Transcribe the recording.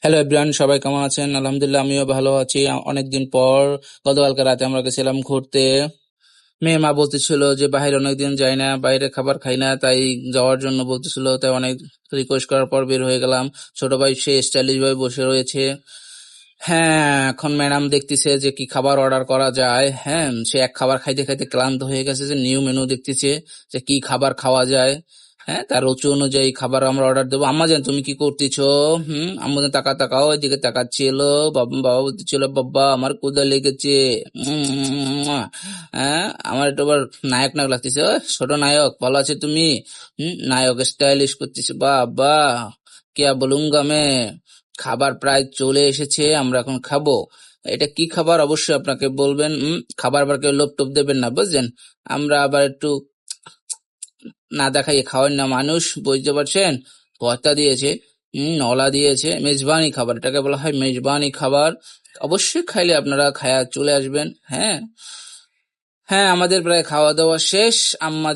Hello everyone, সবাই কেমন আছেন? আলহামদুলিল্লাহ, আমিও ভালো আছি। অনেকদিন পর গতকালকে রাতে আমরা গেছিলাম ঘুরতে। মেয়ে মা বলতেছিল যে বাইরে অনেকদিন যাই না, বাইরে খাবার খাই না, তাই যাওয়ার জন্য বলতেছিল। তাই অনেক রিকোয়েস্ট করার পর বের হয়ে গেলাম। ছোট ভাই সে স্টাইলিশ ভাবে বসে রয়েছে। হ্যাঁ, এখন ম্যাডাম দেখতেছে যে কি খাবার অর্ডার করা যায়। হ্যাঁ, সে এক খাবার খাইতে খাইতে ক্লান্ত হয়ে গেছে, যে নিউ মেনু দেখতেছে যে কি খাবার খাওয়া যায়। হ্যাঁ, তার রুচি অনুযায়ী খাবার আমরা অর্ডার দেবো। আম্মা জান, তুমি কি করতেছো? আম্মা জান তাকাও, ওইদিকে তাকাচ্ছিল। বাবা বলতেছিল, বাবা আমার ক্ষুধা লেগেছে। হ্যাঁ, আমার একটু আবার নায়ক নায়ক লাগতেছে। "ও, ছোট নায়ক, ভালো আছে তুমি?" নায়ক স্টাইলিশ করতেছে। বাবা क्या বলুঙ্গা মে। খাবার প্রায় চলে এসেছে, আমরা এখন খাবো। এটা কি খাবার অবশ্যই আপনাকে বলবেন। খাবার আবার কেউ লোভ টোপ দেবেন না, বুঝছেন? আমরা আবার একটু না দেখাইয়ে খাওয়ান না মানুষ, বুঝতে পারছেন? ভর্তা দিয়েছে, নলা দিয়েছে, মেজবানি খাবার, এটাকে বলা হয় মেজবানি খাবার। অবশ্যই খাইলে আপনারা খায়া চলে আসবেন। হ্যাঁ হ্যাঁ, আমাদের প্রায় খাওয়া দাওয়া শেষ। আম্মা